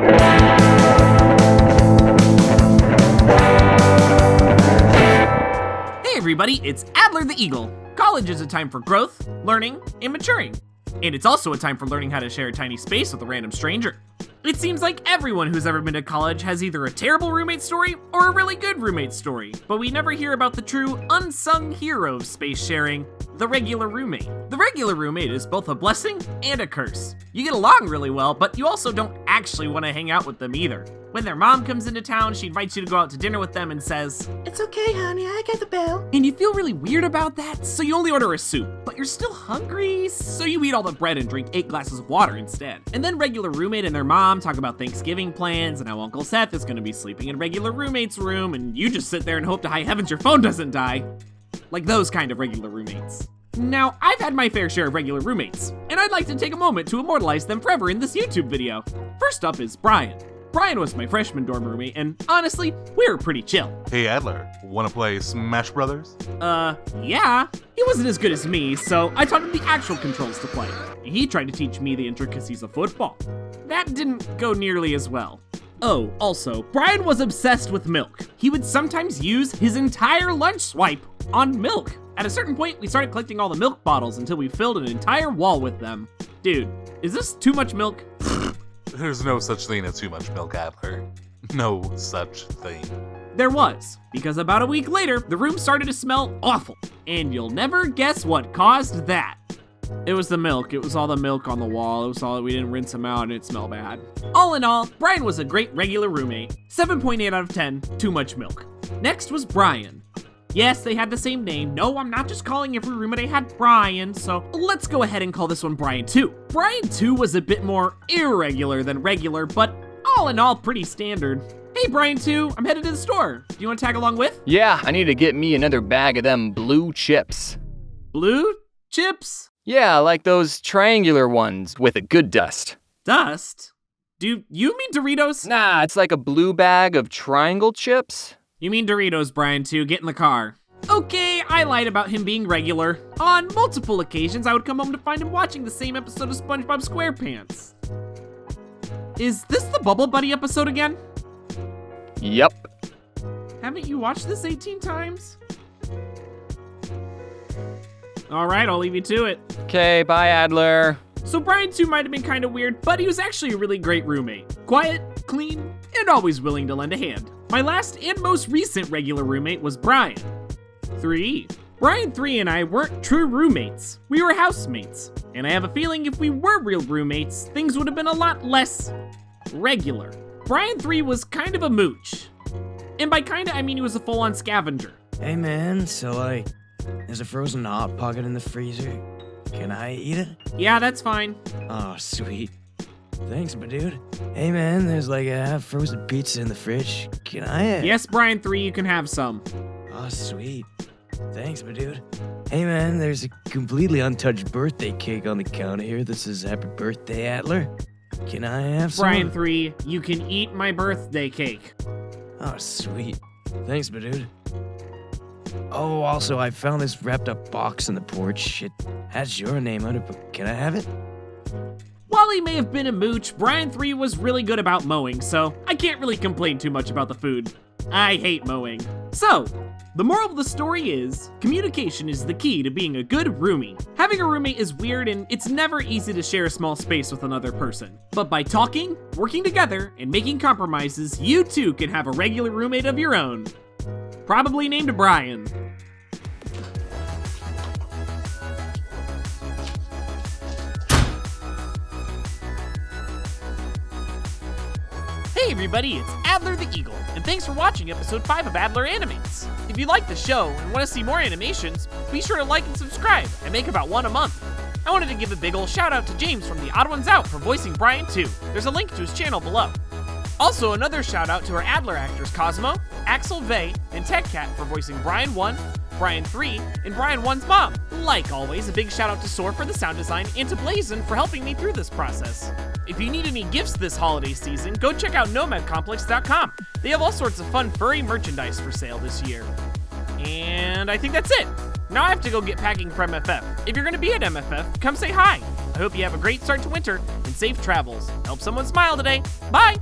Hey everybody, it's Adler the Eagle. College is a time for growth, learning, and maturing. And it's also a time for learning how to share a tiny space with a random stranger. It seems like everyone who's ever been to college has either a terrible roommate story or a really good roommate story, but we never hear about the true unsung hero of space sharing, the regular roommate. The regular roommate is both a blessing and a curse. You get along really well, but you also don't actually want to hang out with them either. When their mom comes into town, she invites you to go out to dinner with them and says, "It's okay, honey, I got the bill." And you feel really weird about that, so you only order a soup. But you're still hungry, so you eat all the bread and drink 8 glasses of water instead. And then regular roommate and their mom talk about Thanksgiving plans and how Uncle Seth is going to be sleeping in regular roommate's room, and you just sit there and hope to high heavens your phone doesn't die. Like those kind of regular roommates. Now, I've had my fair share of regular roommates, and I'd like to take a moment to immortalize them forever in this YouTube video. First up is Brian. Brian was my freshman dorm roommate, and honestly, we were pretty chill. Hey Adler, wanna play Smash Brothers? Yeah. He wasn't as good as me, so I taught him the actual controls to play. He tried to teach me the intricacies of football. That didn't go nearly as well. Oh, also, Brian was obsessed with milk. He would sometimes use his entire lunch swipe on milk. At a certain point, we started collecting all the milk bottles until we filled an entire wall with them. Dude, is this too much milk? There's no such thing as too much milk, Adler. No such thing. There was, because about a week later, the room started to smell awful. And you'll never guess what caused that. It was the milk. It was all the milk on the wall. It was all that we didn't rinse them out and it smelled bad. All in all, Brian was a great regular roommate. 7.8 out of 10, too much milk. Next was Brian. Yes, they had the same name. No, I'm not just calling every roommate I had Brian, so let's go ahead and call this one Brian 2. Brian 2 was a bit more irregular than regular, but all in all pretty standard. Hey Brian 2, I'm headed to the store. Do you want to tag along with? Yeah, I need to get me another bag of them blue chips. Blue chips? Yeah, like those triangular ones with a good dust. Dust? Do you mean Doritos? Nah, it's like a blue bag of triangle chips. You mean Doritos, Brian 2, get in the car. Okay, I lied about him being regular. On multiple occasions, I would come home to find him watching the same episode of SpongeBob SquarePants. Is this the Bubble Buddy episode again? Yep. Haven't you watched this 18 times? All right, I'll leave you to it. Okay, bye Adler. So Brian 2 might have been kind of weird, but he was actually a really great roommate. Quiet, clean, and always willing to lend a hand. My last and most recent regular roommate was Brian 3. Brian 3 and I weren't true roommates. We were housemates. And I have a feeling if we were real roommates, things would have been a lot less regular. Brian 3 was kind of a mooch. And by kinda, I mean he was a full-on scavenger. Hey man, so there's a frozen Hot Pocket in the freezer. Can I eat it? Yeah, that's fine. Oh, sweet. Thanks, my dude. Hey man, there's like a half frozen pizza in the fridge. Can I? Yes, Brian 3, you can have some. Oh, sweet. Thanks, my dude. Hey man, there's a completely untouched birthday cake on the counter here that says happy birthday, Adler. Can I have some? Brian 3, you can eat my birthday cake. Oh, sweet. Thanks, my dude. Oh, also, I found this wrapped up box on the porch. It has your name on it, but can I have it? While he may have been a mooch, Brian 3 was really good about mowing, so I can't really complain too much about the food. I hate mowing. So, the moral of the story is, communication is the key to being a good roomie. Having a roommate is weird and it's never easy to share a small space with another person. But by talking, working together, and making compromises, you too can have a regular roommate of your own. Probably named Brian. Hey everybody, it's Adler the Eagle, and thanks for watching episode 5 of Adler Animates. If you like the show and want to see more animations, be sure to like and subscribe. I make about one a month. I wanted to give a big ol' shout out to James from TheOdd1sOut for voicing Brian 2. There's a link to his channel below. Also, another shout out to our Adler actors Cosmo, Axel Vei, and TechKat for voicing Brian 1, Brian 3, and Brian 1's mom. Like always, a big shout out to Soar for the sound design and to Blazin for helping me through this process. If you need any gifts this holiday season, go check out nomadcomplex.com. They have all sorts of fun furry merchandise for sale this year. And I think that's it. Now I have to go get packing for MFF. If you're gonna be at MFF, come say hi. I hope you have a great start to winter and safe travels. Help someone smile today. Bye!